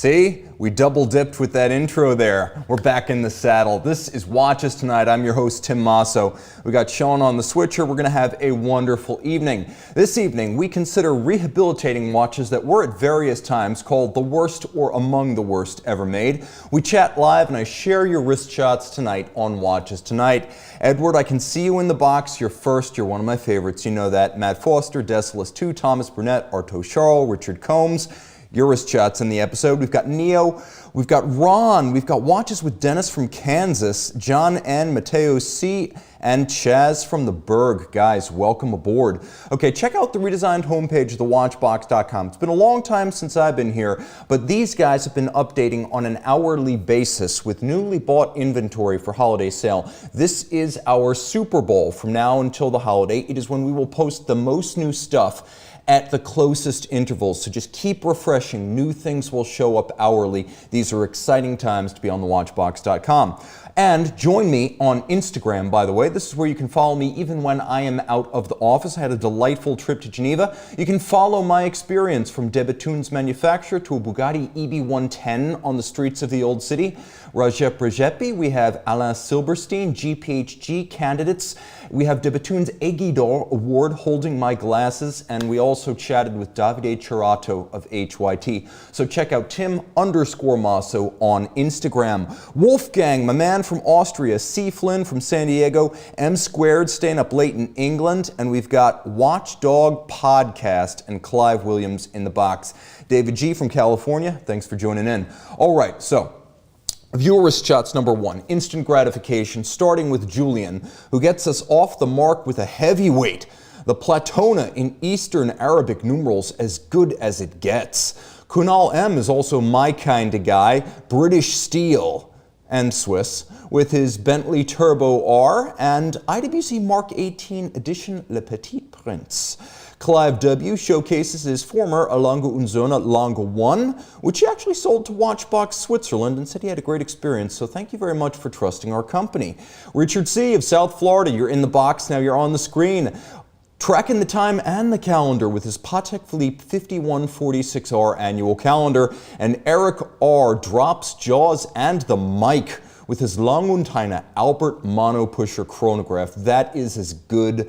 See, we double dipped with that intro there. We're back in the saddle. This is Watches Tonight. I'm your host, Tim Masso. We got Sean on the switcher. We're going to have a wonderful evening. This evening, we consider rehabilitating watches that were at various times called the worst or among the worst ever made. We chat live and I share your wrist shots tonight on Watches Tonight. Edward, I can see you in the box. You're first. You're one of my favorites. You know that. Matt Foster, Decilis 2, Thomas Burnett, Arto Charles, Richard Combs. Your wrist shots in the episode. We've got Neo, we've got Ron, we've got Watches with Dennis from Kansas, John N, Mateo C, and Chaz from the Berg. Guys, welcome aboard. Okay, check out the redesigned homepage of thewatchbox.com. It's been a long time since I've been here, but these guys have been updating on an hourly basis with newly bought inventory for holiday sale. This is our Super Bowl from now until the holiday. It is when we will post the most new stuff at the closest intervals. So just keep refreshing. New things will show up hourly. These are exciting times to be on thewatchbox.com. And join me on Instagram, by the way. This is where you can follow me even when I am out of the office. I had a delightful trip to Geneva. You can follow my experience from de Bethune's manufacture to a Bugatti EB110 on the streets of the old city. Rajep Rajepi, we have Alain Silberstein, GPHG candidates. We have de Bethune's Aiguille d'Or award holding my glasses, and we also chatted with Davide Cerato of HYT. So check out Tim_Masso on Instagram. Wolfgang, my man from Austria, C. Flynn from San Diego, M Squared staying up late in England, and we've got Watchdog Podcast and Clive Williams in the box. David G. from California, thanks for joining in. All right, so viewer wrist shots number one, instant gratification, starting with Julian, who gets us off the mark with a heavyweight. The Platona in Eastern Arabic numerals, as good as it gets. Kunal M is also my kind of guy, British steel and Swiss, with his Bentley Turbo R and IWC Mark 18 edition Le Petit Prince. Clive W. showcases his former Alango Unzona Lango 1, which he actually sold to Watchbox Switzerland and said he had a great experience, so thank you very much for trusting our company. Richard C. of South Florida, you're in the box, now you're on the screen. Tracking the time and the calendar with his Patek Philippe 5146R annual calendar. And Eric R. drops jaws and the mic with his Languntaina Albert Mono Pusher chronograph. That is as good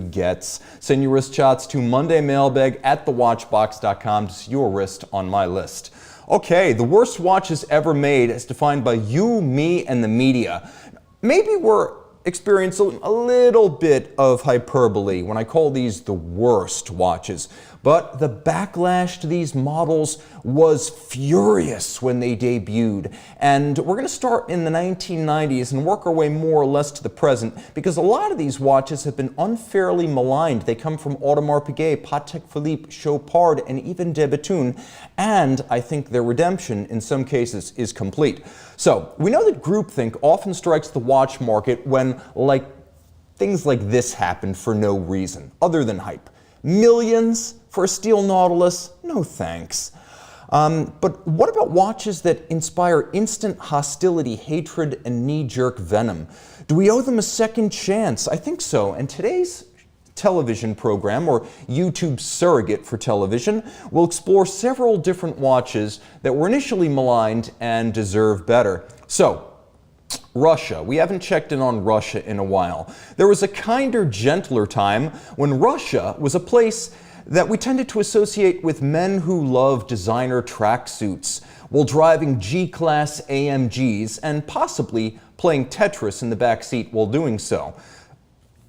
gets. Send your wrist shots to Monday Mailbag at thewatchbox.com to see your wrist on my list. Okay, the worst watches ever made as defined by you, me, and the media. Maybe we're experiencing a little bit of hyperbole when I call these the worst watches, but the backlash to these models was furious when they debuted. And we're going to start in the 1990s and work our way more or less to the present, because a lot of these watches have been unfairly maligned. They come from Audemars Piguet, Patek Philippe, Chopard, and even de Bethune, and I think their redemption in some cases is complete. So we know that groupthink often strikes the watch market when things like this happen for no reason other than hype. Millions for a steel Nautilus? No thanks. But what about watches that inspire instant hostility, hatred, and knee-jerk venom? Do we owe them a second chance? I think so. And today's television program, or YouTube surrogate for television, will explore several different watches that were initially maligned and deserve better. So, Russia. We haven't checked in on Russia in a while. There was a kinder, gentler time when Russia was a place that we tended to associate with men who love designer tracksuits while driving G-Class AMGs and possibly playing Tetris in the back seat while doing so.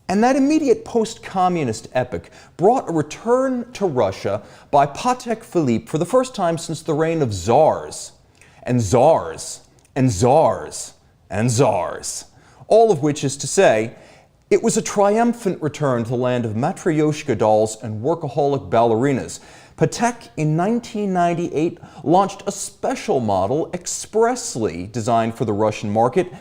And that immediate post-communist epoch brought a return to Russia by Patek Philippe for the first time since the reign of czars, and czars, and czars, and czars. All of which is to say, it was a triumphant return to the land of Matryoshka dolls and workaholic ballerinas. Patek in 1998 launched a special model expressly designed for the Russian market.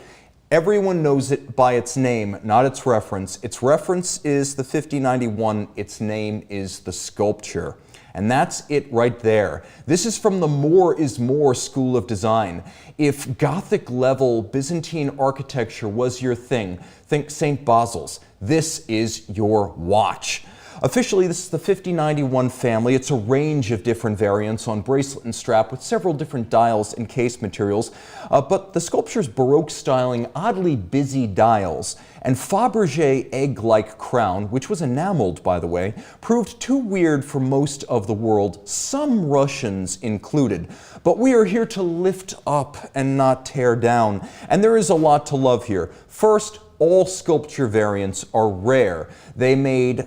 Everyone knows it by its name, not its reference. Its reference is the 5091. Its name is the sculpture. And that's it right there. This is from the more is more school of design. If Gothic-level Byzantine architecture was your thing, think St. Basil's. This is your watch. Officially, this is the 5091 family. It's a range of different variants on bracelet and strap with several different dials and case materials. But the sculpture's Baroque styling, oddly busy dials, and Fabergé egg-like crown, which was enameled, by the way, proved too weird for most of the world, some Russians included. But we are here to lift up and not tear down, and there is a lot to love here. First, all sculpture variants are rare. They made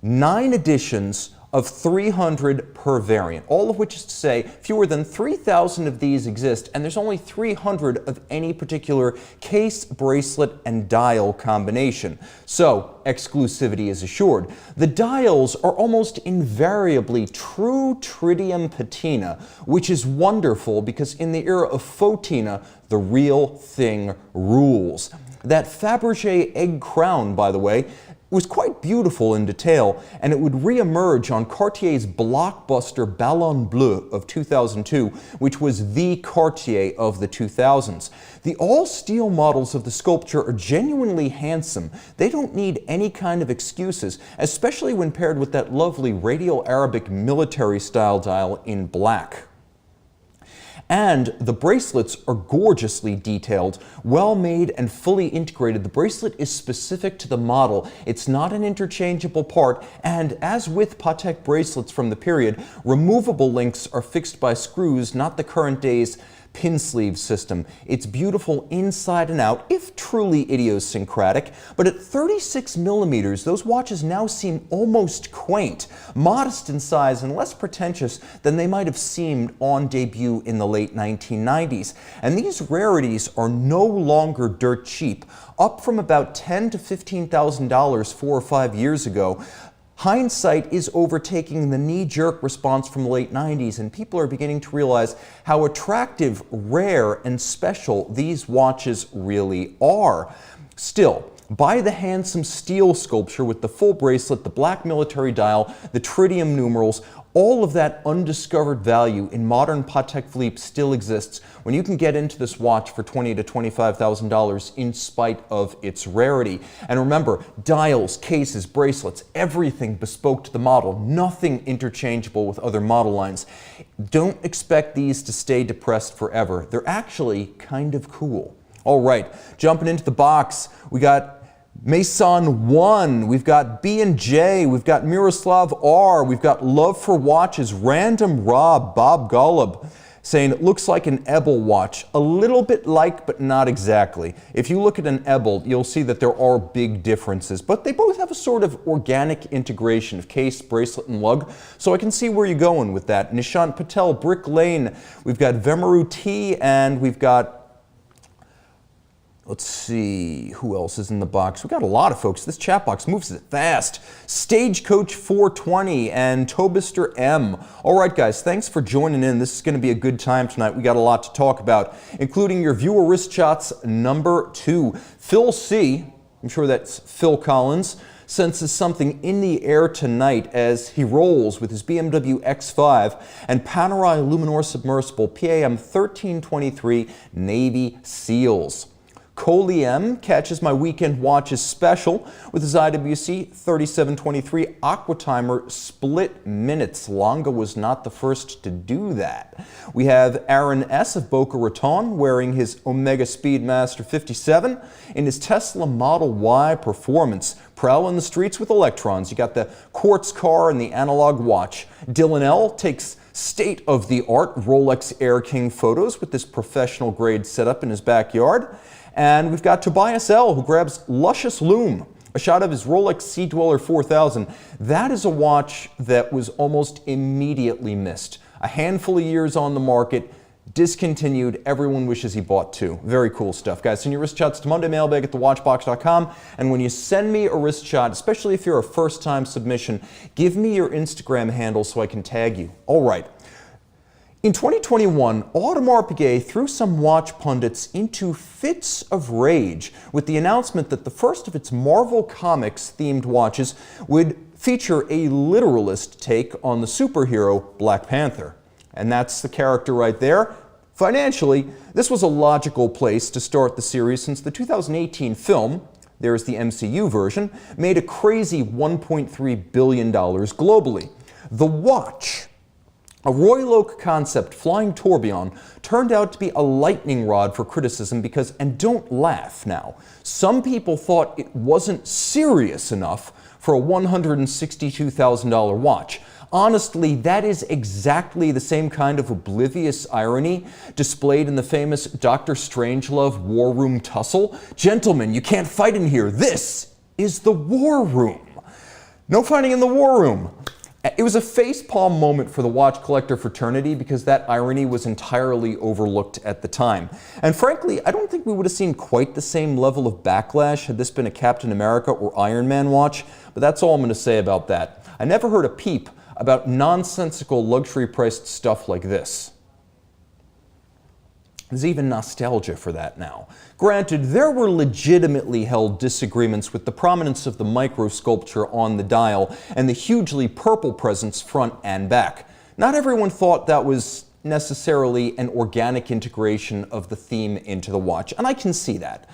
9 editions of 300 per variant, all of which is to say fewer than 3,000 of these exist, and there's only 300 of any particular case, bracelet, and dial combination. So exclusivity is assured. The dials are almost invariably true tritium patina, which is wonderful because in the era of fauxtina, the real thing rules. That Fabergé egg crown, by the way, was quite beautiful in detail, and it would re-emerge on Cartier's blockbuster Ballon Bleu of 2002, which was the Cartier of the 2000s. The all-steel models of the sculpture are genuinely handsome. They don't need any kind of excuses, especially when paired with that lovely radial Arabic military-style dial in black. And the bracelets are gorgeously detailed, well made and fully integrated. The bracelet is specific to the model. It's not an interchangeable part, and as with Patek bracelets from the period, removable links are fixed by screws, not the current day's pin sleeve system. It's beautiful inside and out, if truly idiosyncratic, but at 36 millimeters, those watches now seem almost quaint, modest in size and less pretentious than they might have seemed on debut in the late 1990s. And these rarities are no longer dirt cheap, up from about $10,000 to $15,000 4 or 5 years ago. Hindsight is overtaking the knee-jerk response from the late 90s, and people are beginning to realize how attractive, rare, and special these watches really are. Still, buy the handsome steel sculpture with the full bracelet, the black military dial, the tritium numerals. All of that undiscovered value in modern Patek Philippe still exists when you can get into this watch for $20,000 to $25,000 in spite of its rarity. And remember, dials, cases, bracelets, everything bespoke to the model, nothing interchangeable with other model lines. Don't expect these to stay depressed forever. They're actually kind of cool. All right, jumping into the box, we got Maison 1, we've got B&J, we've got Miroslav R, we've got Love for Watches, Random Rob, Bob Golub, saying it looks like an Ebel watch, a little bit like, but not exactly. If you look at an Ebel, you'll see that there are big differences, but they both have a sort of organic integration of case, bracelet, and lug, so I can see where you're going with that. Nishant Patel, Brick Lane, we've got Vemaru T, and we've got, let's see, who else is in the box? We got a lot of folks. This chat box moves it fast. Stagecoach 420 and Tobister M. All right, guys, thanks for joining in. This is going to be a good time tonight. We got a lot to talk about, including your viewer wrist shots number 2. Phil C, I'm sure that's Phil Collins, senses something in the air tonight as he rolls with his BMW X5 and Panerai Luminor Submersible PAM 1323 Navy SEALs. Coley M catches my weekend watches special with his IWC 3723 Aquatimer split minutes. Longa was not the first to do that. We have Aaron S of Boca Raton wearing his Omega Speedmaster 57 in his Tesla Model Y Performance. Prowling the streets with electrons. You got the quartz car and the analog watch. Dylan L takes state-of-the-art Rolex Air King photos with this professional grade setup in his backyard. And we've got Tobias L, who grabs Luscious Loom, a shot of his Rolex Sea Dweller 4000. That is a watch that was almost immediately missed. A handful of years on the market, discontinued, everyone wishes he bought 2. Very cool stuff. Guys, send your wrist shots to mondaymailbag@thewatchbox.com, and when you send me a wrist shot, especially if you're a first-time submission, give me your Instagram handle so I can tag you. All right. In 2021, Audemars Piguet threw some watch pundits into fits of rage with the announcement that the first of its Marvel Comics themed watches would feature a literalist take on the superhero Black Panther. And that's the character right there. Financially, this was a logical place to start the series since the 2018 film, there's the MCU version, made a crazy $1.3 billion globally. The watch, a Royal Oak concept flying tourbillon, turned out to be a lightning rod for criticism because, and don't laugh now, some people thought it wasn't serious enough for a $162,000 watch. Honestly, that is exactly the same kind of oblivious irony displayed in the famous Dr. Strangelove War Room tussle. Gentlemen, you can't fight in here. This is the war room. No fighting in the war room. It was a facepalm moment for the watch collector fraternity because that irony was entirely overlooked at the time. And frankly, I don't think we would have seen quite the same level of backlash had this been a Captain America or Iron Man watch, but that's all I'm going to say about that. I never heard a peep about nonsensical luxury-priced stuff like this. There's even nostalgia for that now. Granted, there were legitimately held disagreements with the prominence of the micro-sculpture on the dial and the hugely purple presence front and back. Not everyone thought that was necessarily an organic integration of the theme into the watch, and I can see that.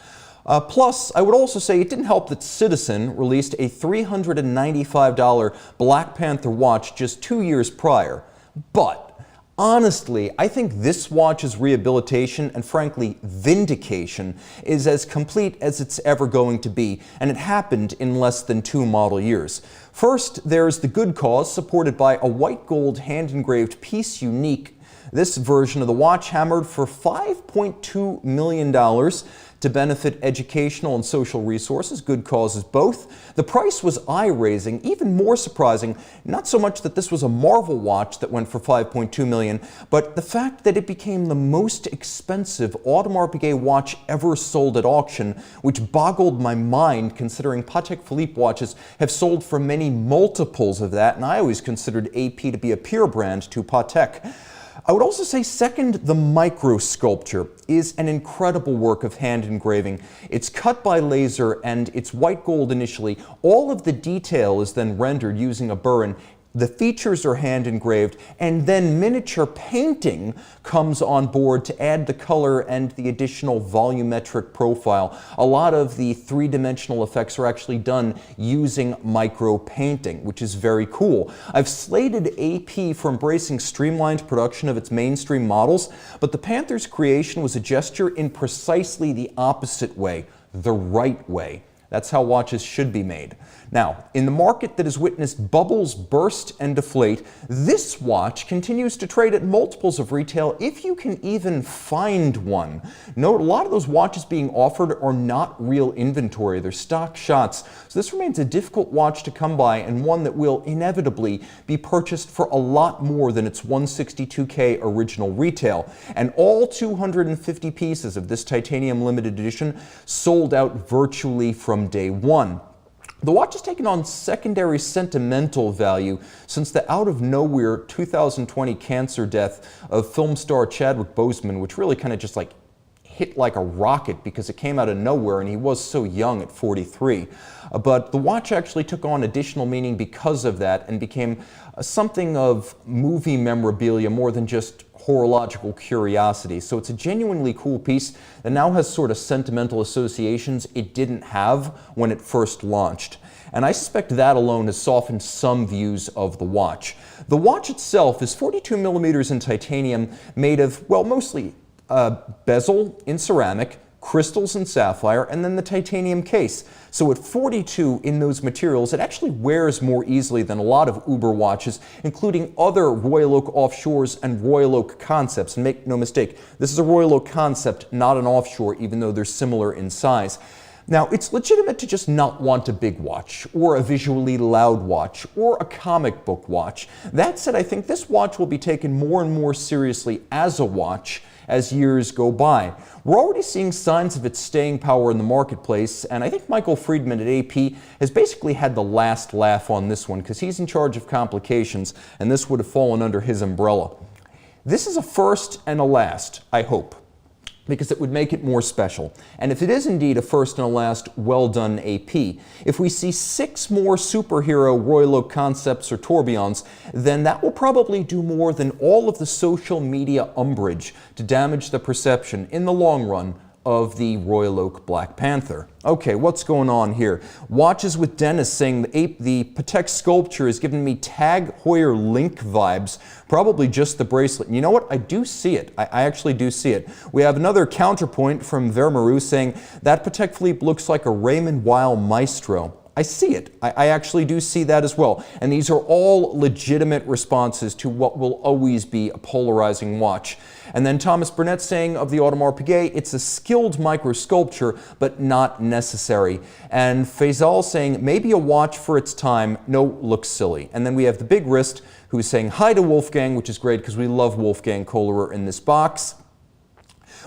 Plus, I would also say it didn't help that Citizen released a $395 Black Panther watch just 2 years prior. But honestly, I think this watch's rehabilitation and frankly vindication is as complete as it's ever going to be, and it happened in less than 2 model years. First, there's the good cause supported by a white gold hand-engraved piece unique. This version of the watch hammered for $5.2 million to benefit educational and social resources, good causes both. The price was eye-raising, even more surprising, not so much that this was a Marvel watch that went for $5.2 million, but the fact that it became the most expensive Audemars Piguet watch ever sold at auction, which boggled my mind considering Patek Philippe watches have sold for many multiples of that, and I always considered AP to be a peer brand to Patek. I would also say second, the micro sculpture is an incredible work of hand engraving. It's cut by laser and it's white gold initially. All of the detail is then rendered using a burin. The features are hand engraved, and then miniature painting comes on board to add the color and the additional volumetric profile. A lot of the three-dimensional effects are actually done using micro painting, which is very cool. I've slated AP for embracing streamlined production of its mainstream models, but the Panther's creation was a gesture in precisely the opposite way, the right way. That's how watches should be made. Now, in the market that has witnessed bubbles burst and deflate, this watch continues to trade at multiples of retail if you can even find one. Note, a lot of those watches being offered are not real inventory, they're stock shots. So this remains a difficult watch to come by and one that will inevitably be purchased for a lot more than its $162K original retail. And all 250 pieces of this titanium limited edition sold out virtually from day one. The watch has taken on secondary sentimental value since the out-of-nowhere 2020 cancer death of film star Chadwick Boseman, which really kind of just like hit like a rocket because it came out of nowhere and he was so young at 43. But the watch actually took on additional meaning because of that and became something of movie memorabilia more than just horological curiosity. So it's a genuinely cool piece that now has sort of sentimental associations it didn't have when it first launched. And I suspect that alone has softened some views of the watch. The watch itself is 42 millimeters in titanium, made of, well, mostly bezel in ceramic, crystals and sapphire, and then the titanium case. So at 42 in those materials, it actually wears more easily than a lot of Uber watches, including other Royal Oak offshores and Royal Oak concepts. And make no mistake, this is a Royal Oak concept, not an offshore, even though they're similar in size. Now, it's legitimate to just not want a big watch, or a visually loud watch, or a comic book watch. That said, I think this watch will be taken more and more seriously as a watch as years go by. We're already seeing signs of its staying power in the marketplace, and I think Michael Friedman at AP has basically had the last laugh on this one because he's in charge of complications, and this would have fallen under his umbrella. This is a first and a last, I hope, because it would make it more special. And if it is indeed a first and a last, well done AP. If we see 6 more superhero Royal Oak concepts or tourbillons, then that will probably do more than all of the social media umbrage to damage the perception in the long run of the Royal Oak Black Panther. Okay, what's going on here? Watches with Dennis saying the Patek sculpture is giving me Tag Heuer Link vibes, probably just the bracelet. And you know what? I do see it. I actually do see it. We have another counterpoint from Vermeru saying that Patek Philippe looks like a Raymond Weil Maestro. I see it. I actually do see that as well. And these are all legitimate responses to what will always be a polarizing watch. And then Thomas Burnett saying of the Audemars Piguet, it's a skilled microsculpture, but not necessary. And Faisal saying, maybe a watch for its time, no, looks silly. And then we have the Big Wrist, who's saying hi to Wolfgang, which is great because we love Wolfgang Kohlerer in this box.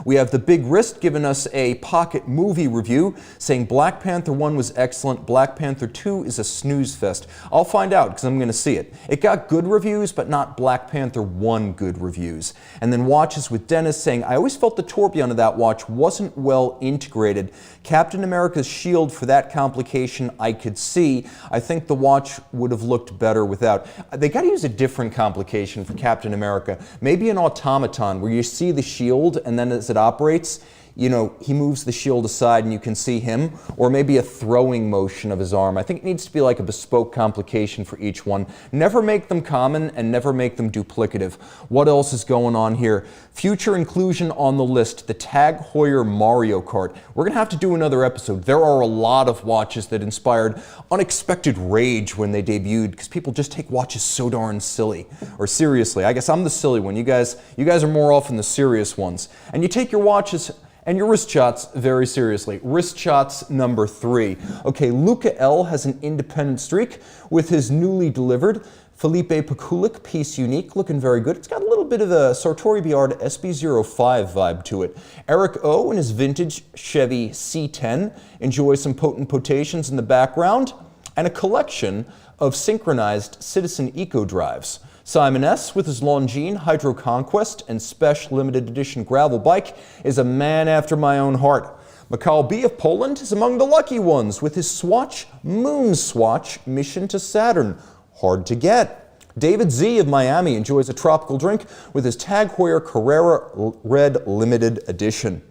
We have the Big Wrist giving us a pocket movie review, saying Black Panther 1 was excellent, Black Panther 2 is a snooze fest. I'll find out because I'm going to see it. It got good reviews, but not Black Panther 1 good reviews. And then Watches with Dennis saying, I always felt the tourbillon of that watch wasn't well integrated. Captain America's shield for that complication I could see. I think the watch would have looked better without. They got to use a different complication for Captain America. Maybe an automaton where you see the shield and then as it operates, you know, he moves the shield aside and you can see him, or maybe a throwing motion of his arm. I think it needs to be like a bespoke complication for each one. Never make them common and never make them duplicative. What else is going on here? Future inclusion on the list, the Tag Heuer Mario Kart. We're going to have to do another episode. There are a lot of watches that inspired unexpected rage when they debuted because people just take watches so darn silly. Or seriously. I guess I'm the silly one. You guys are more often the serious ones. And you take your watches and your wrist shots very seriously. Wrist shots number 3. Okay, Luca L has an independent streak with his newly delivered Philippe Pekulik piece unique, looking very good. It's got a little bit of a Sartori Biard SB05 vibe to it. Eric O in his vintage Chevy C10 enjoys some potent potations in the background and a collection of synchronized Citizen Eco drives. Simon S. with his Longines Hydro Conquest and Special Limited Edition gravel bike is a man after my own heart. Mikhail B. of Poland is among the lucky ones with his Swatch Moon Swatch Mission to Saturn. Hard to get. David Z. of Miami enjoys a tropical drink with his Tag Heuer Carrera Red Limited Edition.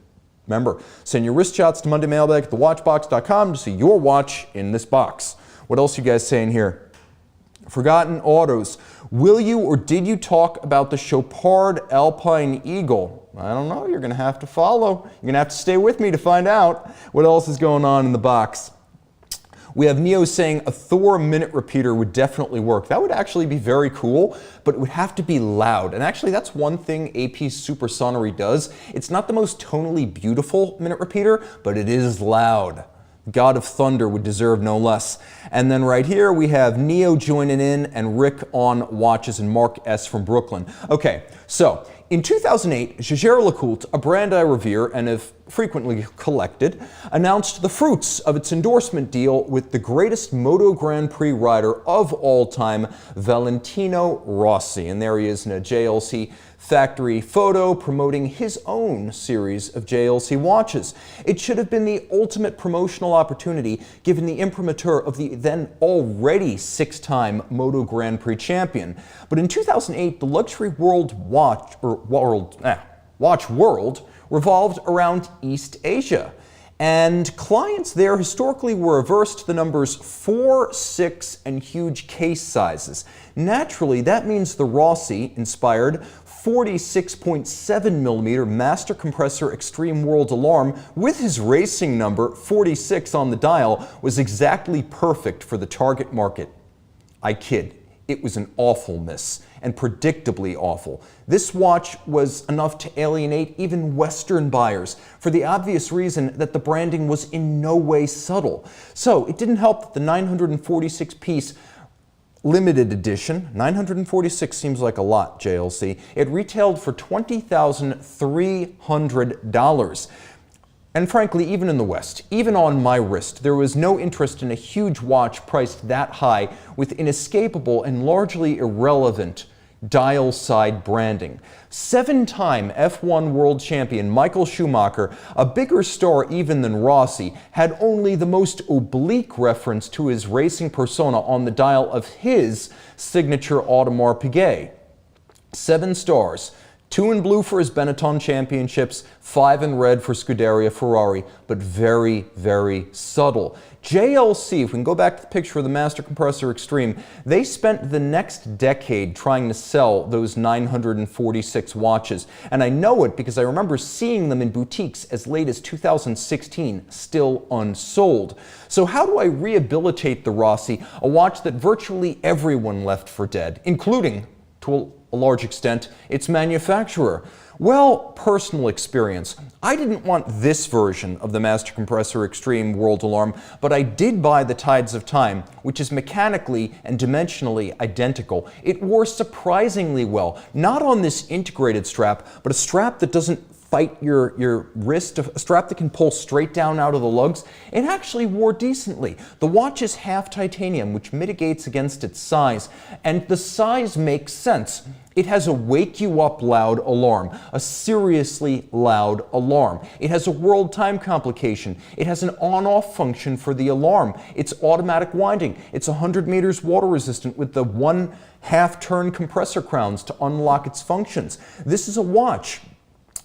Remember, send your wrist shots to mondaymailbag at thewatchbox.com to see your watch in this box. What else you guys saying here? Forgotten Autos. Will you or did you talk about the Chopard Alpine Eagle? I don't know. You're going to have to follow. You're going to have to stay with me to find out what else is going on in the box. We have Neo saying a Thor minute repeater would definitely work. That would actually be very cool, but it would have to be loud. And actually, that's one thing AP's Supersonnery does. It's not the most tonally beautiful minute repeater, but it is loud. God of Thunder would deserve no less. And then right here we have Neo joining in and Rick on watches and Mark S. from Brooklyn. Okay, so in 2008, Jaeger-LeCoultre, a brand I revere and have frequently collected, announced the fruits of its endorsement deal with the greatest Moto Grand Prix rider of all time, Valentino Rossi. And there he is in a JLC factory photo promoting his own series of JLC watches. It should have been the ultimate promotional opportunity given the imprimatur of the then already 6-time Moto Grand Prix champion. But in 2008, the luxury watch world revolved around East Asia. And clients there historically were averse to the numbers 4, 6, and huge case sizes. Naturally, that means the Rossi-inspired 46.7mm master compressor Extreme World Alarm with his racing number 46 on the dial was exactly perfect for the target market. I kid. It was an awful miss, and predictably awful. This watch was enough to alienate even Western buyers for the obvious reason that the branding was in no way subtle. So it didn't help that the 946-piece limited edition, 946 seems like a lot, JLC, it retailed for $20,300. And frankly, even in the West, even on my wrist, there was no interest in a huge watch priced that high with inescapable and largely irrelevant dial side branding. 7-time F1 world champion Michael Schumacher, a bigger star even than Rossi, had only the most oblique reference to his racing persona on the dial of his signature Audemars Piguet. 7 stars. 2 in blue for his Benetton championships, 5 in red for Scuderia Ferrari, but very, very subtle. JLC, if we can go back to the picture of the Master Compressor Extreme, they spent the next decade trying to sell those 946 watches. And I know it because I remember seeing them in boutiques as late as 2016, still unsold. So how do I rehabilitate the Rossi, a watch that virtually everyone left for dead, including, to a large extent, its manufacturer? Well, personal experience. I didn't want this version of the Master Compressor Extreme World Alarm, but I did buy the Tides of Time, which is mechanically and dimensionally identical. It wore surprisingly well, not on this integrated strap, but a strap that doesn't fight your wrist, a strap that can pull straight down out of the lugs. It actually wore decently. The watch is half titanium, which mitigates against its size, and the size makes sense. It has a wake you up loud alarm, a seriously loud alarm. It has a world time complication. It has an on-off function for the alarm. It's automatic winding. It's 100 meters water resistant with the 1/2 turn compressor crowns to unlock its functions. This is a watch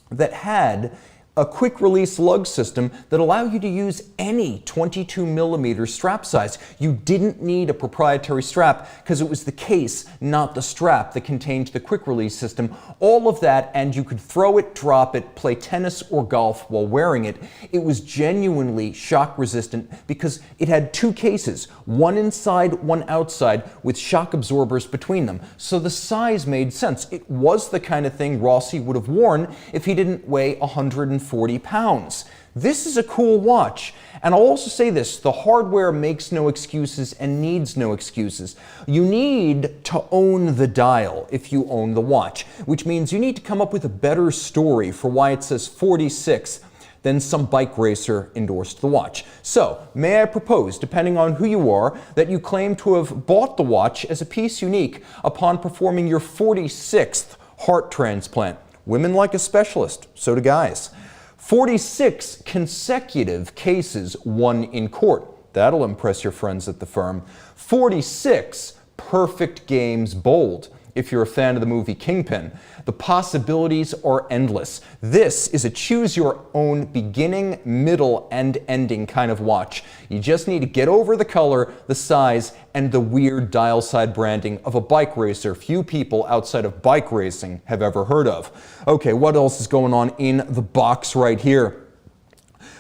that had a quick release lug system that allowed you to use any 22 millimeter strap size. You didn't need a proprietary strap because it was the case, not the strap, that contained the quick release system. All of that, and you could throw it, drop it, play tennis or golf while wearing it. It was genuinely shock resistant because it had 2 cases, one inside, one outside, with shock absorbers between them. So the size made sense. It was the kind of thing Rossi would have worn if he didn't weigh 140 pounds. This is a cool watch. And I'll also say this, the hardware makes no excuses and needs no excuses. You need to own the dial if you own the watch, which means you need to come up with a better story for why it says 46 than some bike racer endorsed the watch. So, may I propose, depending on who you are, that you claim to have bought the watch as a piece unique upon performing your 46th heart transplant. Women like a specialist, so do guys. 46 consecutive cases won in court. That'll impress your friends at the firm. 46 perfect games bowled. If you're a fan of the movie Kingpin, the possibilities are endless. This is a choose-your-own beginning, middle, and ending kind of watch. You just need to get over the color, the size, and the weird dial-side branding of a bike racer few people outside of bike racing have ever heard of. Okay, what else is going on in the box right here?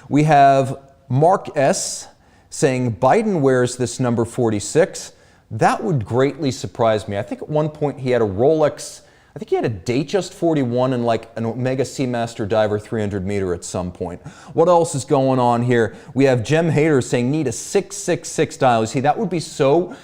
We have Mark S. saying Biden wears this number 46. That would greatly surprise me. I think at one point he had a Rolex, I think he had a Datejust 41 and like an Omega Seamaster Diver 300 meter at some point. What else is going on here? We have Jem Hader saying need a 666 dial. You see, that would be so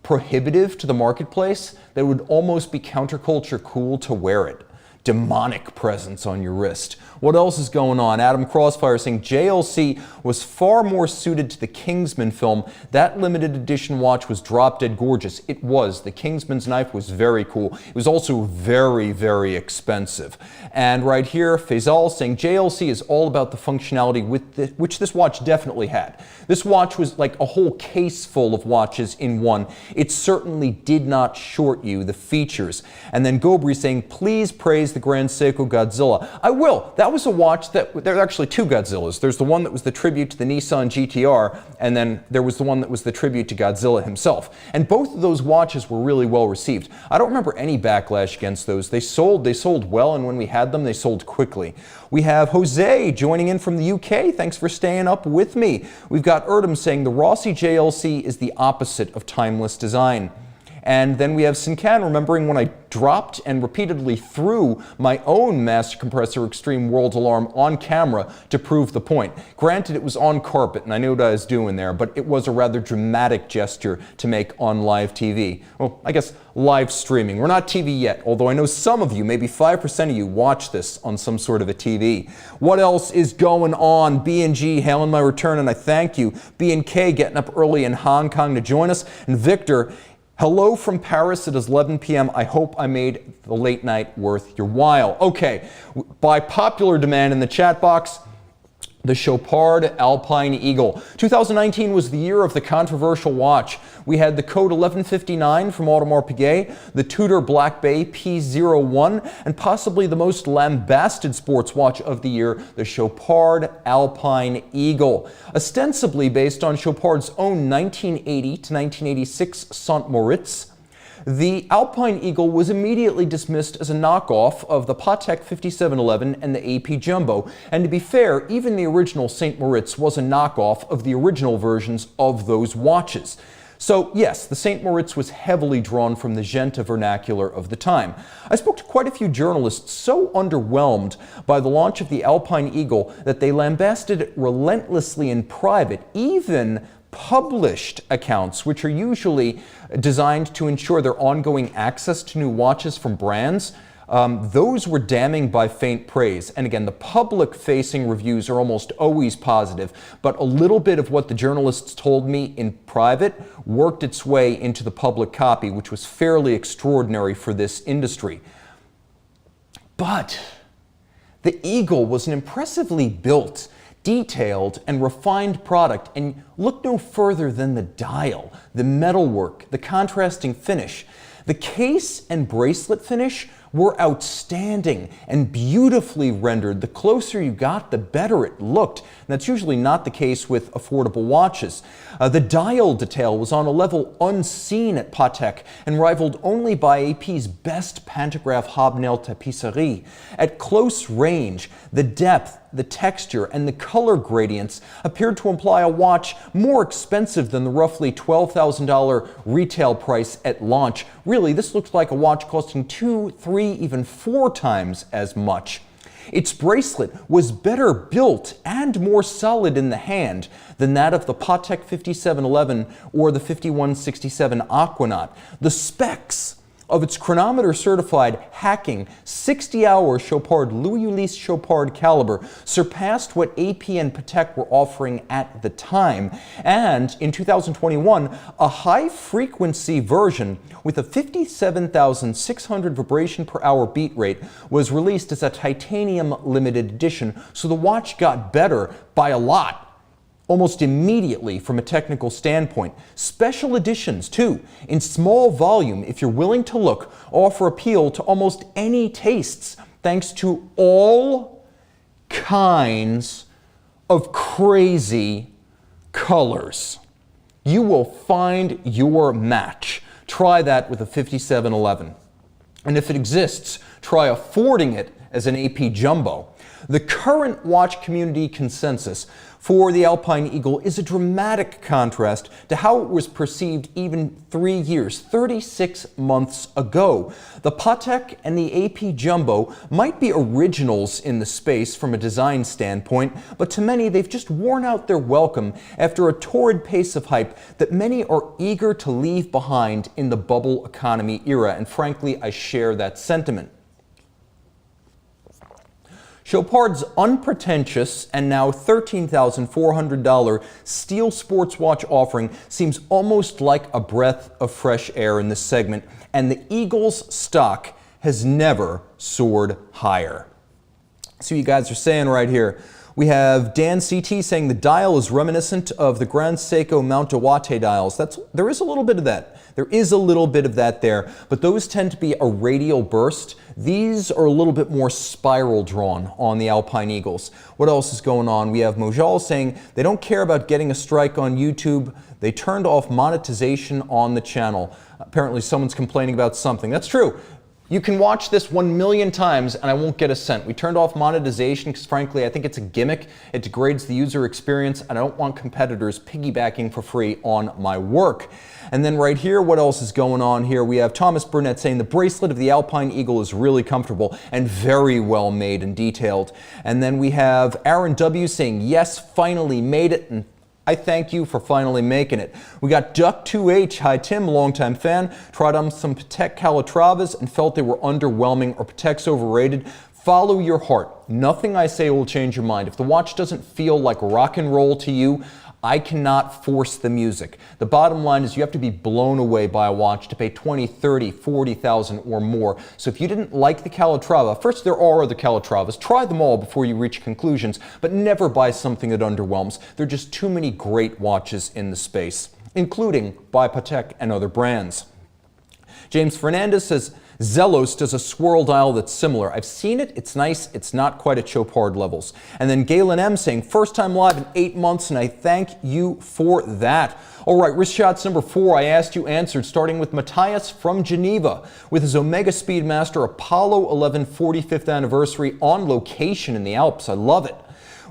prohibitive to the marketplace that it would almost be counterculture cool to wear it. Demonic presence on your wrist. What else is going on? Adam Crossfire saying JLC was far more suited to the Kingsman film. That limited edition watch was drop dead gorgeous. It was. The Kingsman's knife was very cool. It was also very, very expensive. And right here, Faisal saying JLC is all about the functionality which this watch definitely had. This watch was like a whole case full of watches in one. It certainly did not short you the features. And then Gobri saying, please praise the Grand Seiko Godzilla. I will. That was a watch that, there are actually 2 Godzillas. There's the one that was the tribute to the Nissan GTR, and then there was the one that was the tribute to Godzilla himself. And both of those watches were really well received. I don't remember any backlash against those. They sold well, and when we had them, they sold quickly. We have Jose joining in from the UK. Thanks for staying up with me. We've got Erdem saying the Rossi JLC is the opposite of timeless design. And then we have Sincan remembering when I dropped and repeatedly threw my own Master Compressor Extreme World Alarm on camera to prove the point. Granted, it was on carpet and I knew what I was doing there, but it was a rather dramatic gesture to make on live TV. Well, I guess live streaming. We're not TV yet, although I know some of you, maybe 5% of you, watch this on some sort of a TV. What else is going on? B&G hailing my return, and I thank you. B&K getting up early in Hong Kong to join us. And Victor, hello from Paris. It is 11 p.m. I hope I made the late night worth your while. Okay, by popular demand in the chat box, The Chopard Alpine Eagle. 2019 was the year of the controversial watch. We had the Code 1159 from Audemars Piguet, the Tudor Black Bay P01, and possibly the most lambasted sports watch of the year, the Chopard Alpine Eagle. Ostensibly based on Chopard's own 1980 to 1986 Saint Moritz, the Alpine Eagle was immediately dismissed as a knockoff of the Patek 5711 and the AP Jumbo. And to be fair, even the original Saint Moritz was a knockoff of the original versions of those watches. So yes, the Saint Moritz was heavily drawn from the Gente vernacular of the time. I spoke to quite a few journalists so underwhelmed by the launch of the Alpine Eagle that they lambasted it relentlessly in private, even published accounts, which are usually designed to ensure their ongoing access to new watches from brands. Those were damning by faint praise. And again, the public-facing reviews are almost always positive, but a little bit of what the journalists told me in private worked its way into the public copy, which was fairly extraordinary for this industry. But the Eagle was an impressively built, detailed and refined product, and look no further than the dial, the metalwork, the contrasting finish. The case and bracelet finish were outstanding and beautifully rendered. The closer you got, the better it looked. And that's usually not the case with affordable watches. The dial detail was on a level unseen at Patek and rivaled only by AP's best pantograph hobnail tapisserie. At close range, the depth, the texture, and the color gradients appeared to imply a watch more expensive than the roughly $12,000 retail price at launch. Really, this looks like a watch costing 2, 3, even 4 times as much. Its bracelet was better built and more solid in the hand than that of the Patek 5711 or the 5167 Aquanaut. The specs of its chronometer-certified hacking 60-hour Chopard Louis-Ulysse Chopard caliber surpassed what AP and Patek were offering at the time. And in 2021, a high-frequency version with a 57,600 vibration per hour beat rate was released as a titanium limited edition, so the watch got better by a lot almost immediately from a technical standpoint. Special editions, too, in small volume, if you're willing to look, offer appeal to almost any tastes, thanks to all kinds of crazy colors. You will find your match. Try that with a 5711. And if it exists, try affording it as an AP Jumbo. The current watch community consensus for the Alpine Eagle is a dramatic contrast to how it was perceived even 3 years, 36 months ago. The Patek and the AP Jumbo might be originals in the space from a design standpoint, but to many they've just worn out their welcome after a torrid pace of hype that many are eager to leave behind in the bubble economy era, and frankly, I share that sentiment. Chopard's unpretentious and now $13,400 steel sports watch offering seems almost like a breath of fresh air in this segment, and the Eagle's stock has never soared higher. So you guys are saying right here, we have Dan CT saying the dial is reminiscent of the Grand Seiko Mount Iwate dials. There is a little bit of that. There is a little bit of that there, but those tend to be a radial burst. These are a little bit more spiral drawn on the Alpine Eagles. What else is going on? We have Mojal saying they don't care about getting a strike on YouTube. They turned off monetization on the channel. Apparently someone's complaining about something. That's true. You can watch this 1 million times and I won't get a cent. We turned off monetization because frankly I think it's a gimmick. It degrades the user experience and I don't want competitors piggybacking for free on my work. And then right here, what else is going on here? We have Thomas Burnett saying the bracelet of the Alpine Eagle is really comfortable and very well made and detailed. And then we have Aaron W saying yes, finally made it, and I thank you for finally making it. We got Duck2H, hi Tim, longtime fan, tried on some Patek Calatravas and felt they were underwhelming or Patek's overrated. Follow your heart. Nothing I say will change your mind. If the watch doesn't feel like rock and roll to you, I cannot force the music. The bottom line is you have to be blown away by a watch to pay 20, 30, 40,000 or more. So if you didn't like the Calatrava, first there are other Calatravas. Try them all before you reach conclusions, but never buy something that underwhelms. There are just too many great watches in the space, including by Patek and other brands. James Fernandez says, Zelos does a swirl dial that's similar. I've seen it, it's nice, it's not quite at Chopard levels. And then Galen M saying, first time live in 8 months, and I thank you for that. All right, wrist shots number 4, I asked, you answered, starting with Matthias from Geneva with his Omega Speedmaster Apollo 11 45th anniversary on location in the Alps. I love it.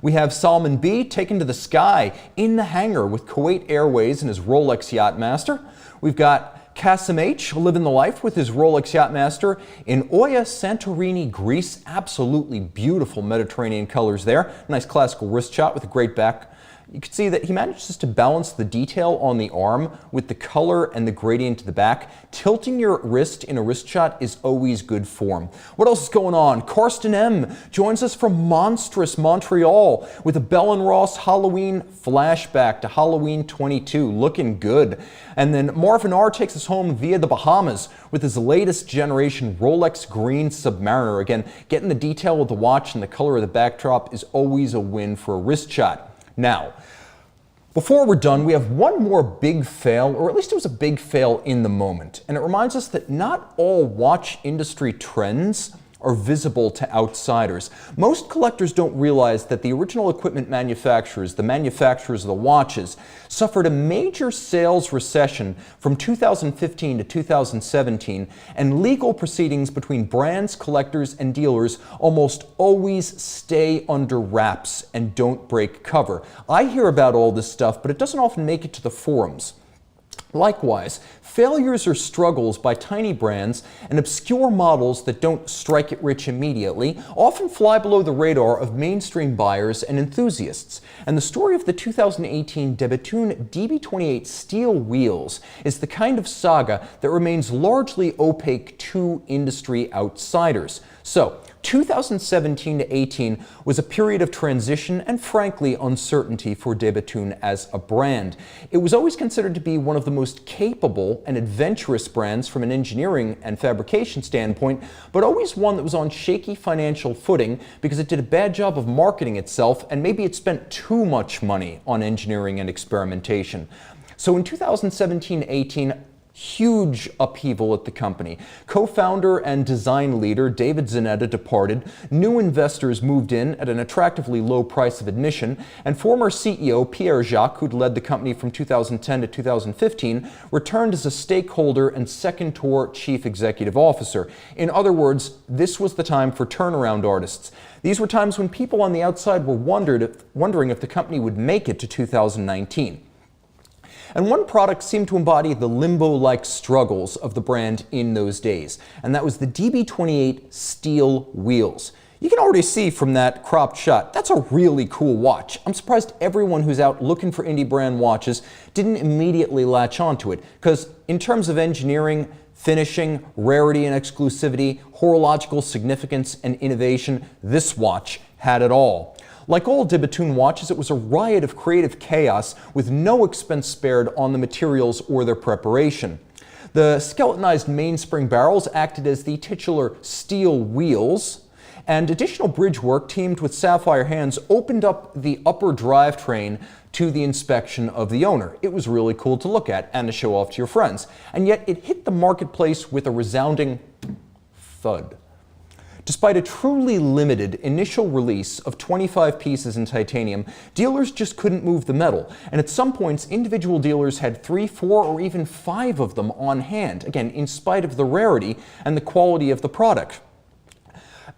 We have Salman B taken to the sky in the hangar with Kuwait Airways and his Rolex Yachtmaster. We've got Kasim H living the life with his Rolex Yachtmaster in Oia, Santorini, Greece. Absolutely beautiful Mediterranean colors there. Nice classical wrist shot with a great back. You can see that he manages to balance the detail on the arm with the color and the gradient to the back. Tilting your wrist in a wrist shot is always good form. What else is going on? Karsten M joins us from monstrous Montreal with a Bell & Ross Halloween flashback to Halloween 22. Looking good. And then Marvin R takes us home via the Bahamas with his latest generation Rolex Green Submariner. Again, getting the detail of the watch and the color of the backdrop is always a win for a wrist shot. Now, before we're done, we have one more big fail, or at least it was a big fail in the moment. And it reminds us that not all watch industry trends are visible to outsiders. Most collectors don't realize that the original equipment manufacturers, the manufacturers of the watches, suffered a major sales recession from 2015 to 2017, and legal proceedings between brands, collectors, and dealers almost always stay under wraps and don't break cover. I hear about all this stuff, but it doesn't often make it to the forums. Likewise, failures or struggles by tiny brands and obscure models that don't strike it rich immediately often fly below the radar of mainstream buyers and enthusiasts. And the story of the 2018 Bethune DB28 steel wheels is the kind of saga that remains largely opaque to industry outsiders. So, 2017 to 18 was a period of transition and frankly uncertainty for Bethune as a brand. It was always considered to be one of the most capable and adventurous brands from an engineering and fabrication standpoint, but always one that was on shaky financial footing because it did a bad job of marketing itself and maybe it spent too much money on engineering and experimentation. So in 2017-18, huge upheaval at the company. Co-founder and design leader David Zanetta departed, new investors moved in at an attractively low price of admission, and former CEO Pierre Jacques, who'd led the company from 2010 to 2015, returned as a stakeholder and second-tour chief executive officer. In other words, this was the time for turnaround artists. These were times when people on the outside were wondering if the company would make it to 2019. And one product seemed to embody the limbo-like struggles of the brand in those days, and that was the DB28 steel wheels. You can already see from that cropped shot, that's a really cool watch. I'm surprised everyone who's out looking for indie brand watches didn't immediately latch onto it, because in terms of engineering, finishing, rarity and exclusivity, horological significance and innovation, this watch had it all. Like all Bethune watches, it was a riot of creative chaos with no expense spared on the materials or their preparation. The skeletonized mainspring barrels acted as the titular steel wheels, and additional bridge work teamed with sapphire hands opened up the upper drivetrain to the inspection of the owner. It was really cool to look at and to show off to your friends. And yet it hit the marketplace with a resounding thud. Despite a truly limited initial release of 25 pieces in titanium, dealers just couldn't move the metal, and at some points individual dealers had 3, 4, or even 5 of them on hand, again in spite of the rarity and the quality of the product.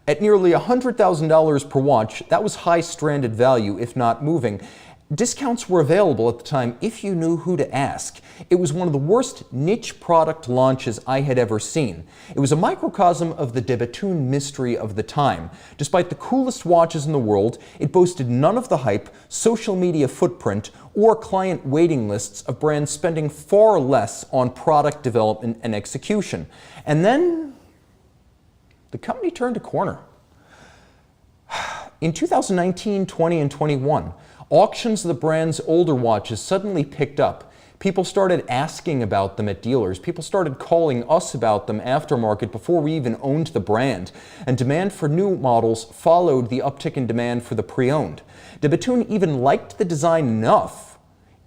At nearly $100,000 per watch, that was high stranded value if not moving. Discounts were available at the time if you knew who to ask. It was one of the worst niche product launches I had ever seen. It was a microcosm of the Bethune mystery of the time. Despite the coolest watches in the world, it boasted none of the hype, social media footprint, or client waiting lists of brands spending far less on product development and execution. And then the company turned a corner. in 2019, 20, and 21, auctions of the brand's older watches suddenly picked up. People started asking about them at dealers. People started calling us about them aftermarket before we even owned the brand. And demand for new models followed the uptick in demand for the pre-owned. De Bethune even liked the design enough,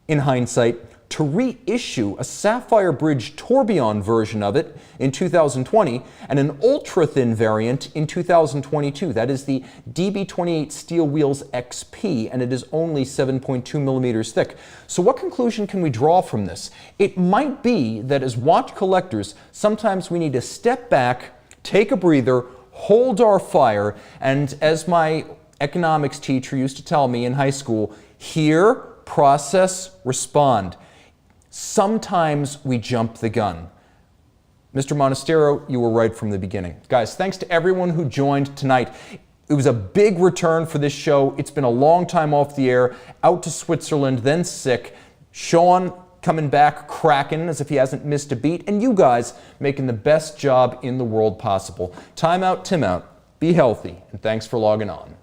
in hindsight, to reissue a sapphire bridge tourbillon version of it in 2020 and an ultra-thin variant in 2022. That is the DB28 Steel Wheels XP, and it is only 7.2 millimeters thick. So what conclusion can we draw from this? It might be that as watch collectors, sometimes we need to step back, take a breather, hold our fire, and as my economics teacher used to tell me in high school, hear, process, respond. Sometimes we jump the gun. Mr. Monastero, you were right from the beginning. Guys, thanks to everyone who joined tonight. It was a big return for this show. It's been a long time off the air, out to Switzerland, then sick. Sean coming back cracking as if he hasn't missed a beat, and you guys making the best job in the world possible. Time out, Tim out. Be healthy, and thanks for logging on.